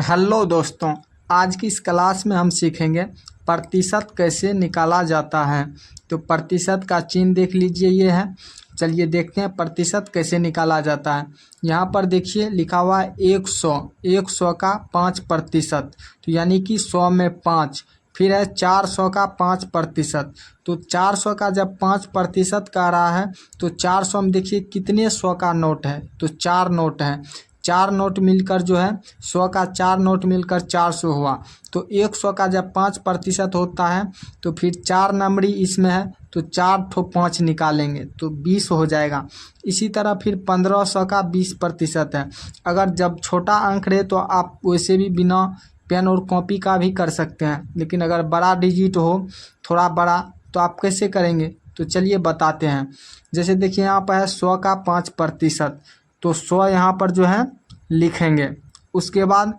Hello दोस्तों, आज की इस क्लास में हम सीखेंगे प्रतिशत कैसे निकाला जाता है। तो प्रतिशत का चिन्ह देख लीजिए, ये है। चलिए देखते हैं प्रतिशत कैसे निकाला जाता है। यहाँ पर देखिए लिखा हुआ है 100, 100 का 5%, तो यानी कि 100 में 5। फिर है 400 का 5%, तो 400 का जब 5% का रहा है तो 400 में देखिए कितने 100 का नोट है, तो 4 नोट है। 4 नोट मिलकर जो है 100 का 4 नोट मिलकर 400 हुआ। तो 100 का जब 5% होता है तो फिर 4 नंबरी इसमें है, तो 4 ठो 5 निकालेंगे तो 20 हो जाएगा। इसी तरह फिर 1500 का 20% है। अगर जब छोटा अंक रहे तो आप वैसे भी बिना पेन और कॉपी का भी कर सकते हैं, लेकिन अगर बड़ा डिजिट हो, थोड़ा बड़ा, तो आप कैसे करेंगे तो चलिए बताते हैं। जैसे देखिए यहाँ पर है 100 का 5%, तो 100 यहाँ पर जो है लिखेंगे। उसके बाद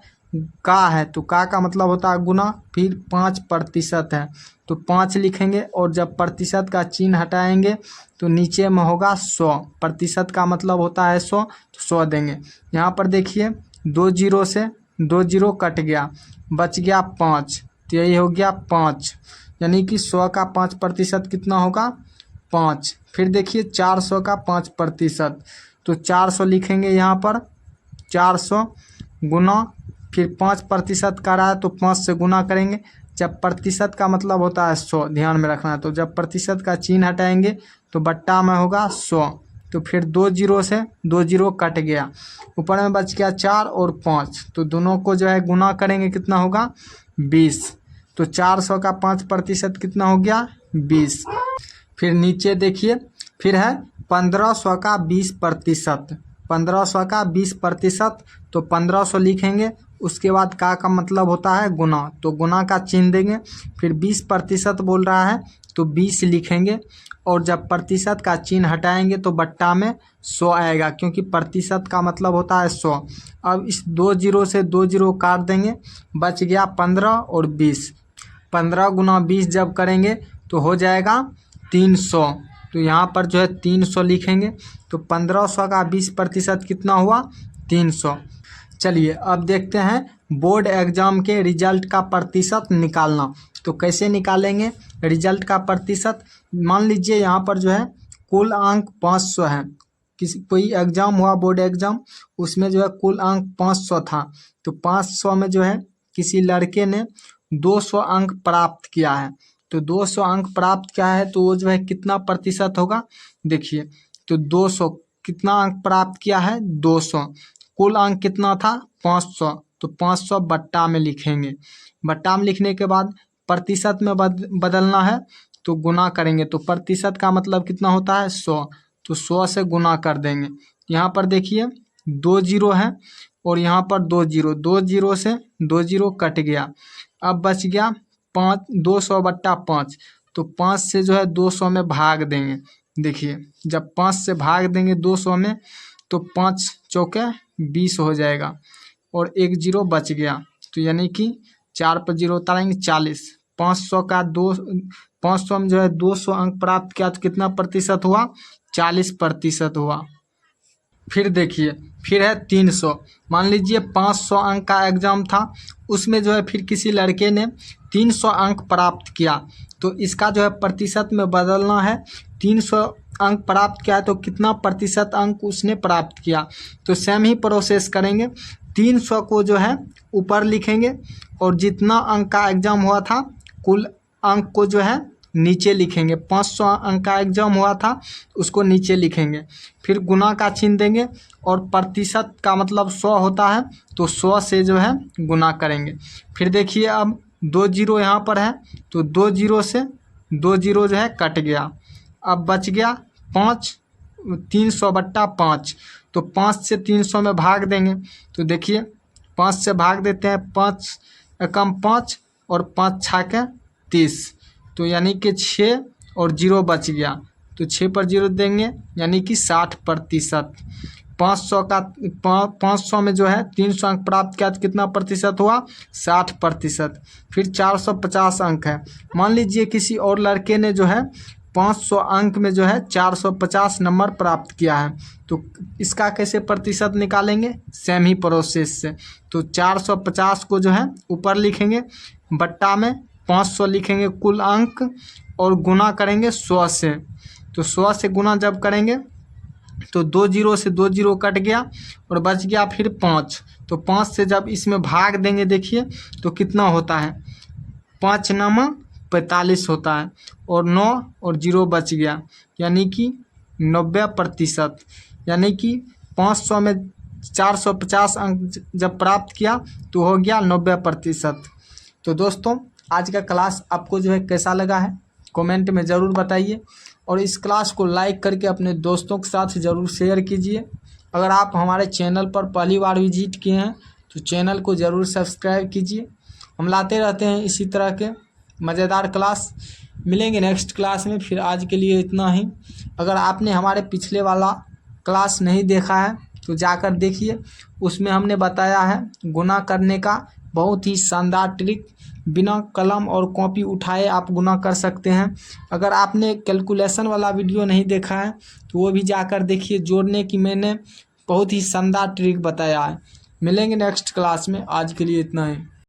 का है तो का मतलब होता है गुना, फिर 5% है तो 5 लिखेंगे, और जब प्रतिशत का चिन्ह हटाएंगे तो नीचे में होगा 100। प्रतिशत का मतलब होता है 100, तो 100 देंगे। यहाँ पर देखिए 2 जीरो से 2 जीरो कट गया, बच गया 5, तो यही हो गया 5। यानी कि 100 का 5% कितना होगा, 5। फिर देखिए 400 का 5%, तो 400 लिखेंगे यहाँ पर, 400 गुना, फिर 5% का रहा है तो 5 से गुना करेंगे। जब प्रतिशत का मतलब होता है 100, ध्यान में रखना है। तो जब प्रतिशत का चिन्ह हटाएंगे तो बट्टा में होगा 100, तो फिर 2 जीरो से 2 जीरो कट गया, ऊपर में बच गया 4 और 5, तो दोनों को जो है गुना करेंगे, कितना होगा 20। तो 400 का 5% कितना हो गया 20। फिर नीचे देखिए, फिर है 1500 का 20%, 1500 का 20%, तो 1500 लिखेंगे। उसके बाद का मतलब होता है गुना, तो गुना का चिन्ह देंगे। फिर 20% बोल रहा है तो 20 लिखेंगे, और जब प्रतिशत का चिन्ह हटाएंगे तो बट्टा में 100 आएगा, क्योंकि प्रतिशत का मतलब होता है 100। अब इस 2 जीरो से 2 जीरो काट देंगे, बच गया 15 और 20। 15 गुना 20 जब करेंगे तो हो जाएगा 300, तो यहाँ पर जो है 300 लिखेंगे। तो 1500 का 20% कितना हुआ, 300। चलिए अब देखते हैं बोर्ड एग्जाम के रिजल्ट का प्रतिशत निकालना। तो कैसे निकालेंगे रिजल्ट का प्रतिशत। मान लीजिए यहाँ पर जो है कुल अंक 500 है, किसी कोई एग्जाम हुआ बोर्ड एग्जाम, उसमें जो है कुल अंक 500 था। तो 500 में जो है किसी लड़के ने 200 अंक प्राप्त किया है। तो 200 अंक प्राप्त किया है तो वो जो है कितना प्रतिशत होगा, देखिए। तो 200 कितना अंक प्राप्त किया है, 200। कुल अंक कितना था, 500, तो 500 बट्टा में लिखेंगे। बट्टा में लिखने के बाद प्रतिशत में बदलना है तो गुना करेंगे। तो प्रतिशत का मतलब कितना होता है 100, तो 100 से गुना कर देंगे। यहाँ पर देखिए 2 जीरो है, और यहाँ पर 2 जीरो, 2 जीरो से 2 जीरो कट गया, अब बच गया 5, 200 बट्टा 5। तो 5 से जो है 200 में भाग देंगे। देखिए जब 5 से भाग देंगे 200 में तो 5 चौके 20 हो जाएगा, और 1 जीरो बच गया, तो यानी कि 4 पर जीरो उतारेंगे 40। 500 का 500 में जो है 200 अंक प्राप्त किया तो कितना प्रतिशत हुआ, 40% हुआ। फिर देखिए फिर है 300। मान लीजिए 500 अंक का एग्जाम था, उसमें जो है फिर किसी लड़के ने 300 अंक प्राप्त किया, तो इसका जो है प्रतिशत में बदलना है। 300 अंक प्राप्त किया है तो कितना प्रतिशत अंक उसने प्राप्त किया, तो सेम ही प्रोसेस करेंगे। 300 को जो है ऊपर लिखेंगे, और जितना अंक का एग्जाम हुआ था कुल अंक को जो है नीचे लिखेंगे। 500 अंक का एग्जाम हुआ था उसको नीचे लिखेंगे, फिर गुना का चिन्ह देंगे, और प्रतिशत का मतलब 100 होता है, तो 100 से जो है गुना करेंगे। फिर देखिए अब 2 जीरो यहाँ पर है, तो 2 जीरो से 2 जीरो जो है कट गया, अब बच गया 5, 300 बट्टा 5। तो 5 से 300 में भाग देंगे, तो देखिए 5 से भाग देते हैं, 5 एकम 5 और 5 छाके 30, तो यानी कि 6 और 0 बच गया, तो 6 पर 0 देंगे, यानी कि 60%। 500 का 500 में जो है 300 अंक प्राप्त किया तो कितना प्रतिशत हुआ, 60%। फिर 450 अंक है। मान लीजिए किसी और लड़के ने जो है 500 अंक में जो है 450 नंबर प्राप्त किया है। तो इसका कैसे प्रतिशत निकालेंगे, सेम ही प्रोसेस से। तो 450 को जो है ऊपर लिखेंगे, बट्टा में 500 लिखेंगे कुल अंक, और गुना करेंगे 100 से। तो 100 से गुना जब करेंगे तो 2 जीरो से 2 जीरो कट गया और बच गया फिर 5। तो 5 से जब इसमें भाग देंगे देखिए तो कितना होता है, 5 9 45 होता है, और 9 और 0 बच गया, यानी कि 90%। यानी कि 500 में 450 अंक जब प्राप्त किया तो हो गया 90%। तो दोस्तों आज का क्लास आपको जो है कैसा लगा है कमेंट में ज़रूर बताइए, और इस क्लास को लाइक करके अपने दोस्तों के साथ ज़रूर शेयर कीजिए। अगर आप हमारे चैनल पर पहली बार विजिट किए हैं तो चैनल को ज़रूर सब्सक्राइब कीजिए। हम लाते रहते हैं इसी तरह के मज़ेदार क्लास। मिलेंगे नेक्स्ट क्लास में, फिर आज के लिए इतना ही। अगर आपने हमारे पिछले वाला क्लास नहीं देखा है तो जाकर देखिए, उसमें हमने बताया है गुना करने का बहुत ही शानदार ट्रिक, बिना कलम और कॉपी उठाए आप गुना कर सकते हैं। अगर आपने कैलकुलेशन वाला वीडियो नहीं देखा है तो वो भी जाकर देखिए, जोड़ने की मैंने बहुत ही शानदार ट्रिक बताया है। मिलेंगे नेक्स्ट क्लास में, आज के लिए इतना ही।